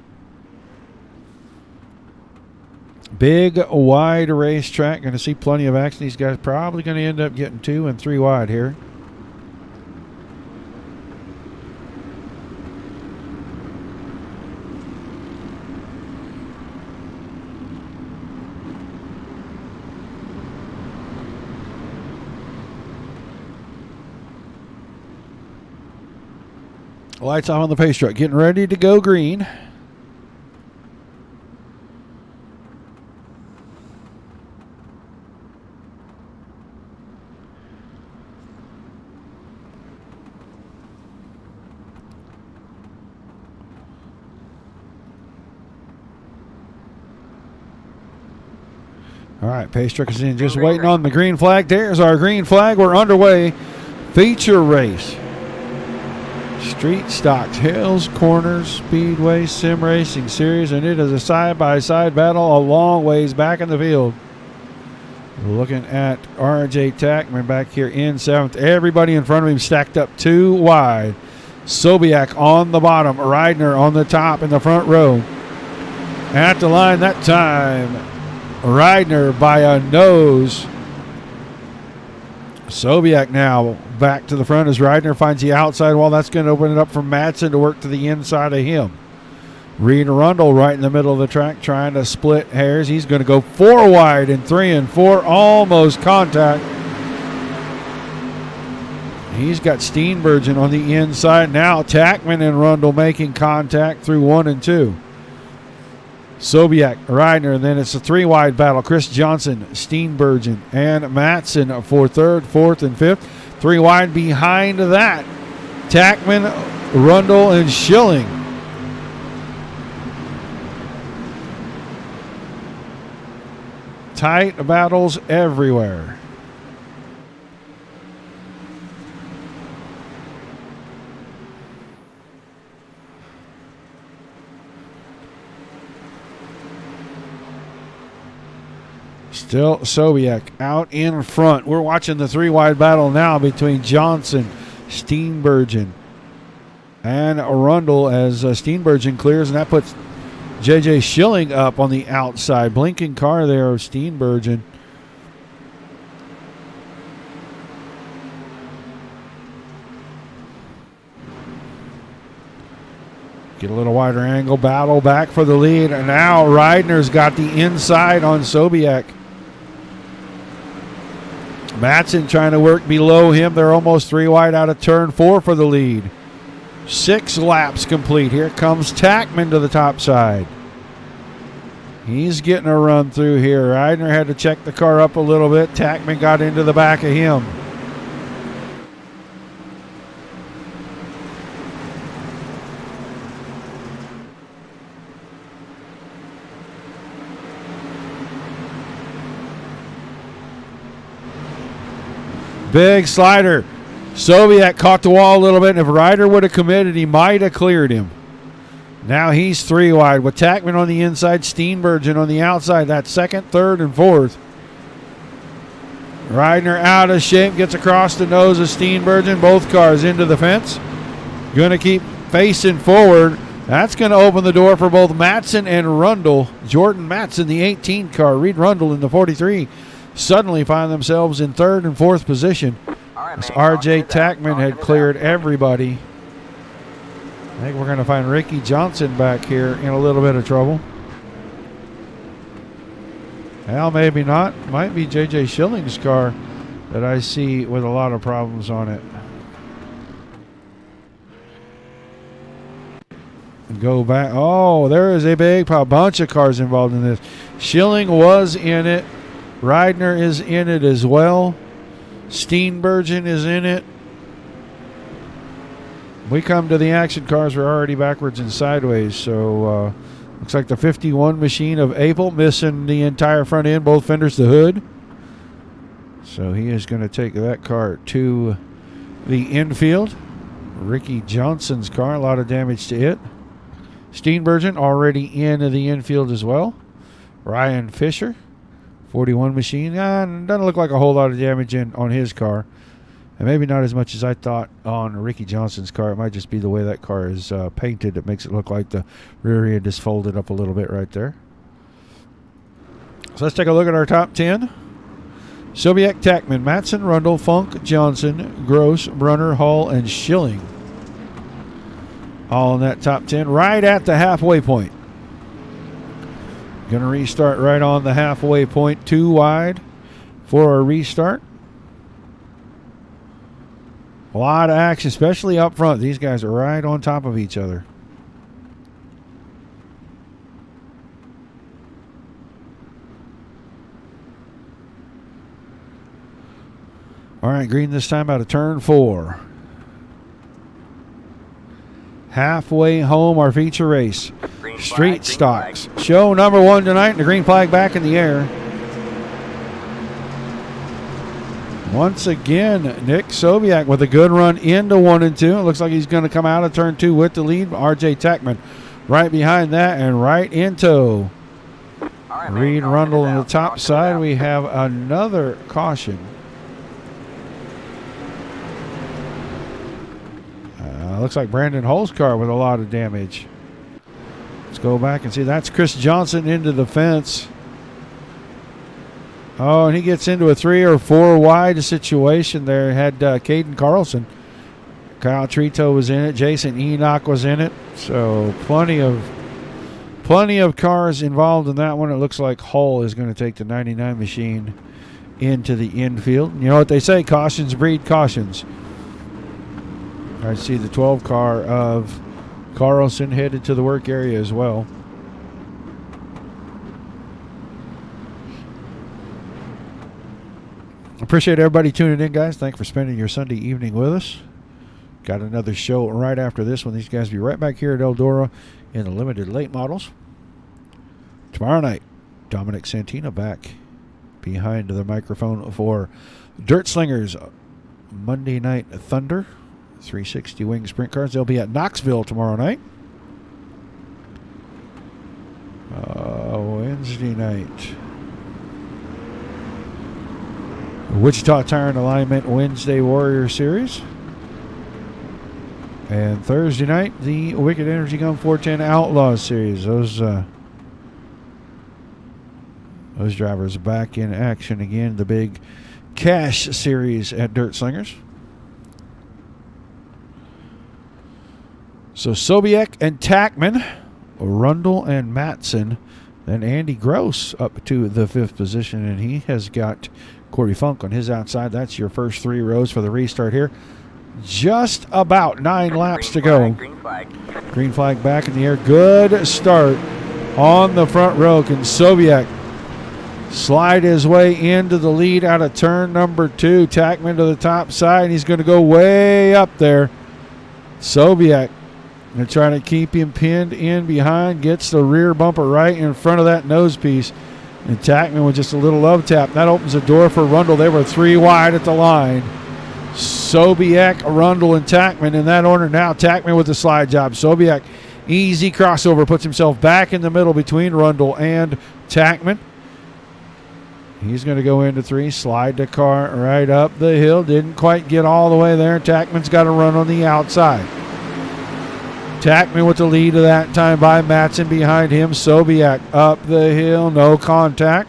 A: Big, wide racetrack. Going to see plenty of action. These guys probably going to end up getting 2 and 3 wide here. Lights on the pace truck, getting ready to go green. All right, pace truck is in, just waiting on the green flag. There's our green flag. We're underway. Feature race. Street Stocks, Hales Corners Speedway Sim Racing Series, and it is a side-by-side battle a long ways back in the field. We're looking at RJ Tackman back here in 7th. Everybody in front of him stacked up 2 wide. Sobiak on the bottom, Reidner on the top in the front row. At the line that time, Reidner by a nose. Sobiak now back to the front as Reidner finds the outside wall. That's going to open it up for Madsen to work to the inside of him. Reed Rundle right in the middle of the track trying to split hairs. He's going to go 4 wide and 3 and 4. Almost contact. He's got Steenbergen on the inside. Now Tackman and Rundle making contact through 1 and 2. Sobiek, Reidner, and then it's a 3-wide battle. Chris Johnson, Steenbergen, and Matson for third, fourth, and fifth. 3 wide behind that. Tackman, Rundle, and Schilling. Tight battles everywhere. Still Sobiek out in front. We're watching the 3-wide battle now between Johnson, Steenbergen, and Rundle as Steenbergen clears, and that puts J.J. Schilling up on the outside. Blinking car there of Steenbergen. Get a little wider angle. Battle back for the lead. And now Reidner's got the inside on Sobiek. Matson trying to work below him. They're almost 3 wide out of turn 4 for the lead. 6 laps complete. Here comes Tackman to the top side. He's getting a run through here. Reidner had to check the car up a little bit. Tackman got into the back of him. Big slider. Sobiek caught the wall a little bit, and if Ryder would have committed, he might have cleared him. Now he's 3 wide with Tackman on the inside, Steenbergen on the outside. That's second, third, and fourth. Reidner out of shape, gets across the nose of Steenbergen. Both cars into the fence. Going to keep facing forward. That's going to open the door for both Matson and Rundle. Jordan Matson, the 18 car. Reed Rundle in the 43. Suddenly find themselves in third and fourth position. As R.J. Tackman had cleared everybody. I think we're going to find Ricky Johnson back here in a little bit of trouble. Well, maybe not. Might be J.J. Schilling's car that I see with a lot of problems on it. And go back. Oh, there is a big bunch of cars involved in this. Schilling was in it. Reidner is in it as well. Steenbergen is in it. We come to the action cars, we're already backwards and sideways. So looks like the 51 machine of Apel missing the entire front end, both fenders, the hood. So he is going to take that car to the infield. Ricky Johnson's car, a lot of damage to it. Steenbergen already in the infield as well. Ryan Fisher, 41 machine. Doesn't look like a whole lot of damage on his car. And maybe not as much as I thought on Ricky Johnson's car. It might just be the way that car is painted. It makes it look like the rear end is folded up a little bit right there. So let's take a look at our top 10. Sobiek, Tackman, Matson, Rundle, Funk, Johnson, Gross, Brunner, Hall, and Schilling. All in that top 10 right at the halfway point. Going to restart right on the halfway point, 2 wide for a restart. A lot of action, especially up front. These guys are right on top of each other. All right, green this time out of turn 4. Halfway home, our feature race. Street stocks. Show number 1 tonight. The green flag back in the air. Once again, Nick Sobiek with a good run into 1 and 2. It looks like he's going to come out of turn 2 with the lead. R.J. Tackman right behind that and right in tow. Reed Rundle on the top side. We have another caution. Looks like Brandon Hull's car with a lot of damage. Let's go back and see. That's Chris Johnson into the fence. Oh, and he gets into a 3 or 4 wide situation there. Had Caden Carlson. Kyle Trito was in it. Jason Enoch was in it. So plenty of cars involved in that one. It looks like Hull is going to take the 99 machine into the infield. You know what they say, cautions breed cautions. I see the 12 car of Carlson headed to the work area as well. appreciate everybody tuning in, guys. Thanks for spending your Sunday evening with us. Got another show right after this one. These guys will be right back here at Eldora in the limited late models. Tomorrow night, Dominic Santino back behind the microphone for Dirt Slingers Monday Night Thunder 360 Wing Sprint Cars. They'll be at Knoxville tomorrow night. Wednesday night, Wichita Tire and Alignment Wednesday Warrior Series. And Thursday night, the Wicked Energy Gun 410 Outlaws Series. Those drivers back in action again. The big Cash Series at Dirt Slingers. So Sobiek and Tackman, Rundle and Matson, then Andy Gross up to the 5th position, and he has got Corey Funk on his outside. That's your first 3 rows for the restart here. Just about 9 laps to go. Green flag back in the air. Good start on the front row. Can Sobiek slide his way into the lead out of turn number 2? Tackman to the top side. He's going to go way up there. Sobiek going to try to keep him pinned in behind. Gets the rear bumper right in front of that nose piece. And Tackman with just a little love tap. That opens the door for Rundle. They were 3 wide at the line. Sobiek, Rundle, and Tackman in that order. Now Tackman with the slide job. Sobiek, easy crossover, puts himself back in the middle between Rundle and Tackman. He's going to go into 3, slide the car right up the hill. Didn't quite get all the way there. Tackman's got to run on the outside. Tackman with the lead of that time by Matson behind him. Sobiek up the hill, no contact.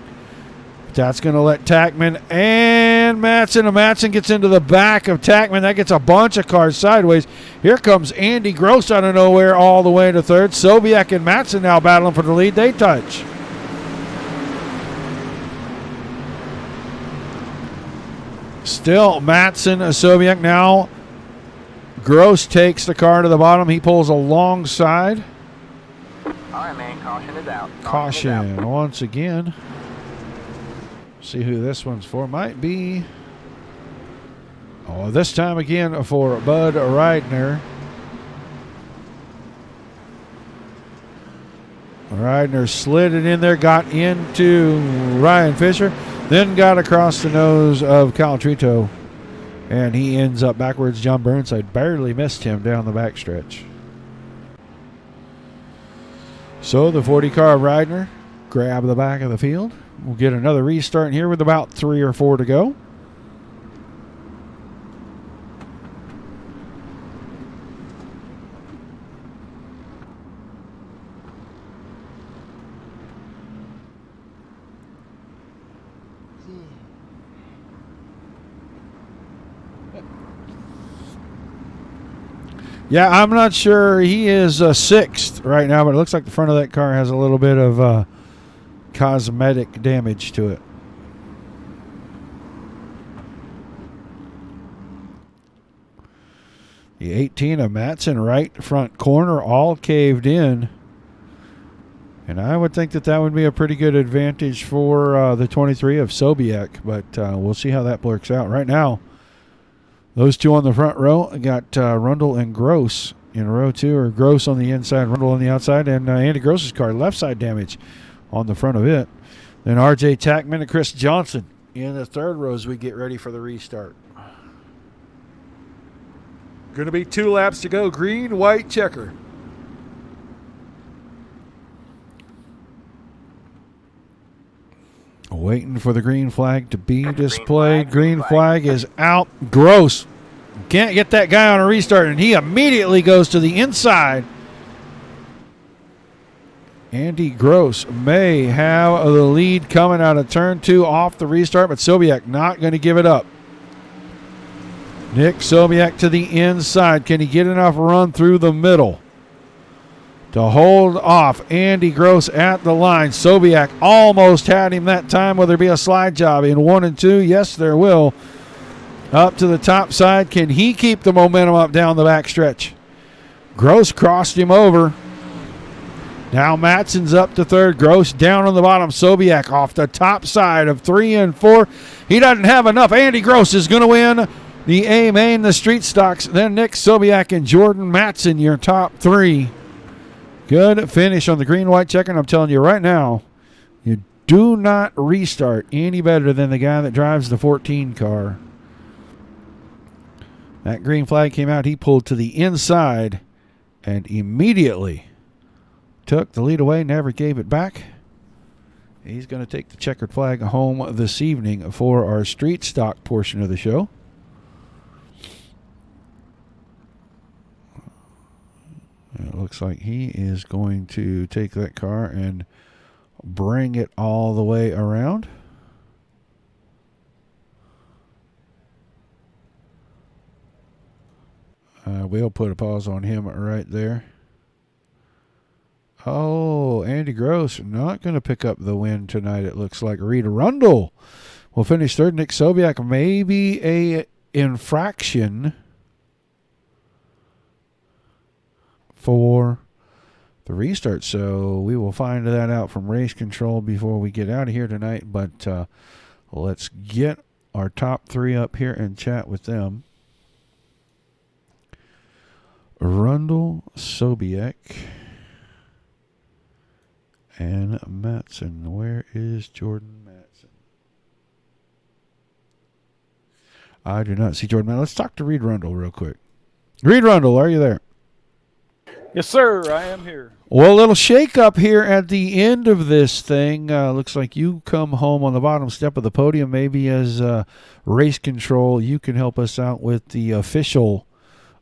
A: That's going to let Tackman and Matson. And Matson gets into the back of Tackman. That gets a bunch of cars sideways. Here comes Andy Gross out of nowhere all the way to 3rd. Sobiek and Matson now battling for the lead. They touch. Still Matson, Sobiek now. Gross takes the car to the bottom. He pulls alongside.
H: All right, man. Caution is out.
A: Caution once again. See who this one's for. Might be. Oh, this time again for Bud Reidner. Reidner slid it in there, got into Ryan Fisher, then got across the nose of Kyle Trito. And he ends up backwards. John Burnside barely missed him down the backstretch. So the 40 car Reidner grab the back of the field. We'll get another restart here with about 3 or 4 to go. Yeah, I'm not sure. He is 6th right now, but it looks like the front of that car has a little bit of cosmetic damage to it. The 18 of Matson, right front corner, all caved in. And I would think that would be a pretty good advantage for the 23 of Sobiek, but we'll see how that works out. Right now, those 2 on the front row got Rundle and Gross in row 2, or Gross on the inside, Rundle on the outside, and Andy Gross's car, left side damage on the front of it. Then R.J. Tackman and Chris Johnson in the 3rd row as we get ready for the restart. Going to be 2 laps to go. Green, white checker. Waiting for the green flag to be displayed. Green flag is out. Gross can't get that guy on a restart, and he immediately goes to the inside. Andy Gross may have the lead coming out of turn 2 off the restart, but Sobiek not going to give it up. Nick Sobiek to the inside. Can he get enough run through the middle to hold off Andy Gross at the line? Sobiek almost had him that time. Will there be a slide job in 1 and 2? Yes, there will. Up to the top side. Can he keep the momentum up down the back stretch? Gross crossed him over. Now Matson's up to third. Gross down on the bottom. Sobiak off the top side of 3 and 4. He doesn't have enough. Andy Gross is going to win the A-Main, the Street Stocks. Then Nick Sobiak and Jordan Matson, your top 3. Good finish on the green-white checker. And I'm telling you right now, you do not restart any better than the guy that drives the 14 car. That green flag came out. He pulled to the inside and immediately took the lead away, never gave it back. He's going to take the checkered flag home this evening for our street stock portion of the show. It looks like he is going to take that car and bring it all the way around. We'll put a pause on him right there. Oh, Andy Gross not going to pick up the win tonight, it looks like. Reed Rundle will finish third. Nick Sobiak, maybe a infraction for the restart. So we will find that out from race control before we get out of here tonight. But let's get our top 3 up here and chat with them. Rundle, Sobiek, and Matson. Where is Jordan Matson? I do not see Jordan Matson. Let's talk to Reed Rundle real quick. Reed Rundle, are you there?
I: Yes, sir. I am here.
A: Well, a little shake up here at the end of this thing. Looks like you come home on the bottom step of the podium. Maybe as race control, you can help us out with the official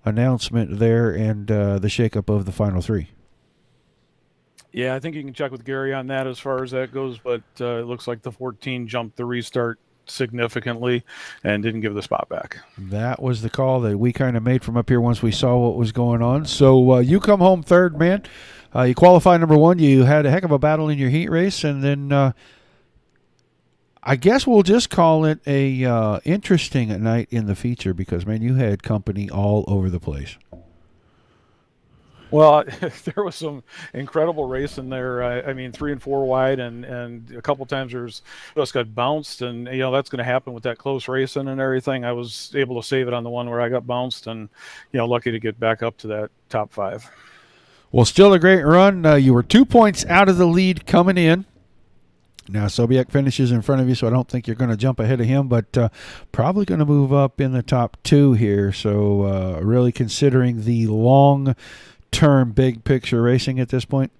A: announcement there and the shakeup of the final 3.
I: Yeah, I think you can check with Gary on that as far as that goes, but it looks like the 14 jumped the restart significantly and didn't give the spot back.
A: That was the call that we kind of made from up here once we saw what was going on. So you come home third, man. You qualify number 1. You had a heck of a battle in your heat race, and then I guess we'll just call it a interesting night in the feature because, man, you had company all over the place.
I: Well, there was some incredible racing there. I mean, 3 and 4 wide, and a couple times just got bounced, and that's going to happen with that close racing and everything. I was able to save it on the one where I got bounced, and lucky to get back up to that top 5.
A: Well, still a great run. You were 2 points out of the lead coming in. Now, Sobiek finishes in front of you, so I don't think you're going to jump ahead of him, but probably going to move up in the top 2 here. So really considering the long-term big picture racing at this point.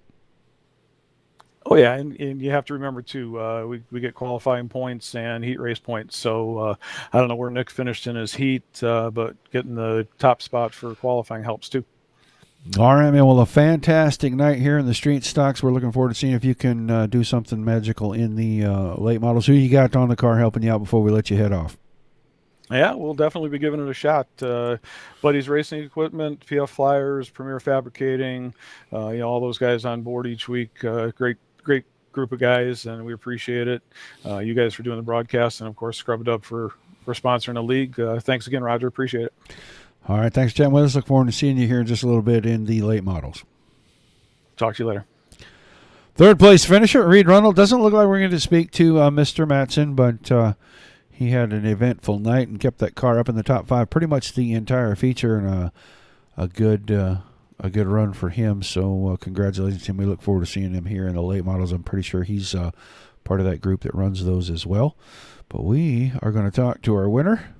I: Oh, yeah, and you have to remember, too, we get qualifying points and heat race points. So I don't know where Nick finished in his heat, but getting the top spot for qualifying helps, too.
A: All right, man. Well, a fantastic night here in the street stocks. We're looking forward to seeing if you can do something magical in the late models. Who you got on the car helping you out before we let you head off?
I: Yeah, we'll definitely be giving it a shot. Buddy's Racing Equipment, PF Flyers, Premier Fabricating, all those guys on board each week. Great group of guys, and we appreciate it. You guys for doing the broadcast, and, of course, Scrub It Up for sponsoring the league. Thanks again, Roger. Appreciate it.
A: All right, thanks for chatting with us. Look forward to seeing you here in just a little bit in the late models.
I: Talk to you later.
A: Third place finisher, Reed Rundle. Doesn't look like we're going to speak to Mr. Matson, but he had an eventful night and kept that car up in the top 5 pretty much the entire feature, and a good run for him. So congratulations to him. We look forward to seeing him here in the late models. I'm pretty sure he's part of that group that runs those as well. But we are going to talk to our winner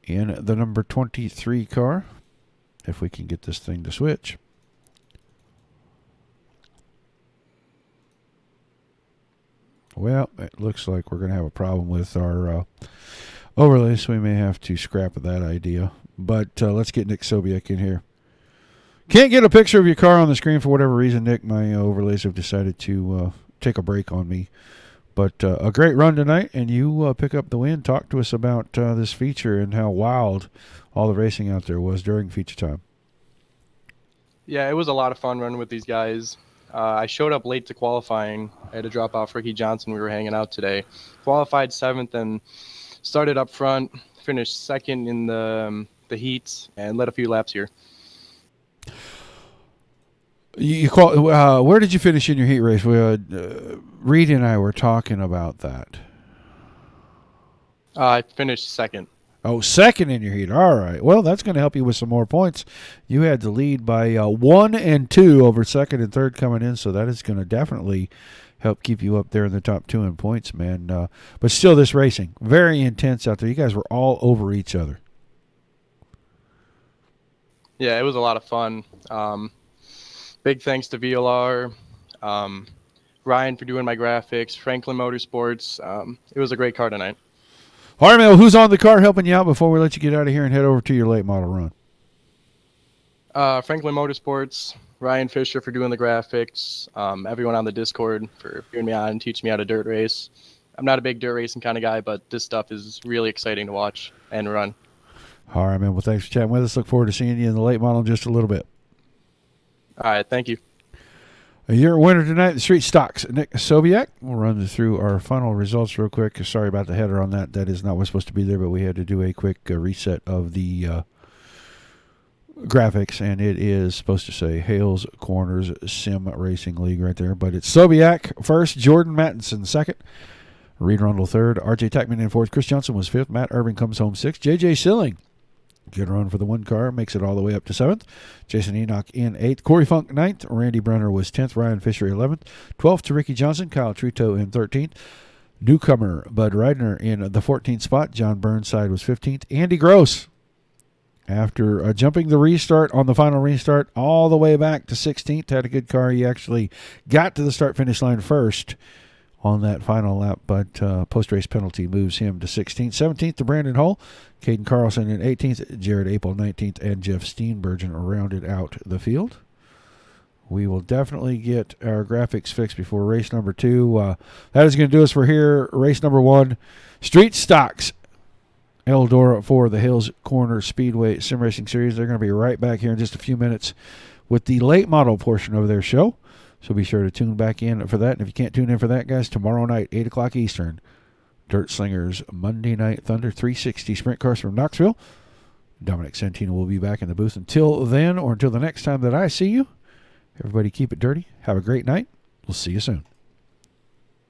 A: in the number 23 car, if we can get this thing to switch. Well, it looks like we're going to have a problem with our overlay, so we may have to scrap that idea. But let's get Nick Sobiek in here. Can't get a picture of your car on the screen for whatever reason, Nick. My overlays have decided to take a break on me. But a great run tonight, and you pick up the win. Talk to us about this feature and how wild all the racing out there was during feature time.
J: Yeah, it was a lot of fun running with these guys. I showed up late to qualifying. I had to drop off Ricky Johnson. We were hanging out today. Qualified 7th and started up front. Finished 2nd in the heats and led a few laps here.
A: You call. Where did you finish in your heat race? Reed and I were talking about that.
J: I finished second.
A: Oh, second in your heat. All right. Well, that's going to help you with some more points. You had the lead by 1 and 2 over second and third coming in, so that is going to definitely help keep you up there in the top 2 in points, man. But still, this racing, very intense out there. You guys were all over each other.
J: Yeah, it was a lot of fun. Big thanks to VLR, Ryan for doing my graphics, Franklin Motorsports. It was a great car tonight.
A: All right, man. Well, who's on the car helping you out before we let you get out of here and head over to your late model run?
J: Franklin Motorsports, Ryan Fisher for doing the graphics, everyone on the Discord for bringing me on and teaching me how to dirt race. I'm not a big dirt racing kind of guy, but this stuff is really exciting to watch and run.
A: All right, man. Well, thanks for chatting with us. Look forward to seeing you in the late model in just a little bit.
J: All right, thank you.
A: Your winner tonight, the Street Stocks, Nick Sobiak. We'll run through our final results real quick. Sorry about the header on that. That is not what's supposed to be there, but we had to do a quick reset of the graphics, and it is supposed to say Hales Corners Sim Racing League right there. But it's Sobiak first, Jordan Mattinson second, Reed Rundle third, RJ Tackman in fourth, Chris Johnson was fifth, Matt Irving comes home sixth, JJ Silling, good run for the one car, makes it all the way up to seventh. Jason Enoch in eighth. Corey Funk ninth. Randy Brenner was 10th. Ryan Fisher 11th. 12th to Ricky Johnson. Kyle Truto in 13th. Newcomer Bud Reidner in the 14th spot. John Burnside was 15th. Andy Gross, after jumping the restart on the final restart all the way back to 16th, had a good car. He actually got to the start-finish line first on that final lap, but post-race penalty moves him to 16th. 17th to Brandon Hull, Caden Carlson in 18th, Jared Apel 19th, and Jeff Steenbergen rounded out the field. We will definitely get our graphics fixed before race number 2. That is going to do us for here. Race number 1, Street Stocks, Eldora for the Hales Corner Speedway Sim Racing Series. They're going to be right back here in just a few minutes with the late model portion of their show. So be sure to tune back in for that. And if you can't tune in for that, guys, tomorrow night, 8 o'clock Eastern, Dirt Slingers Monday Night Thunder 360 Sprint Cars from Knoxville. Dominic Santino will be back in the booth. Until then, or until the next time that I see you, everybody keep it dirty. Have a great night. We'll see you soon.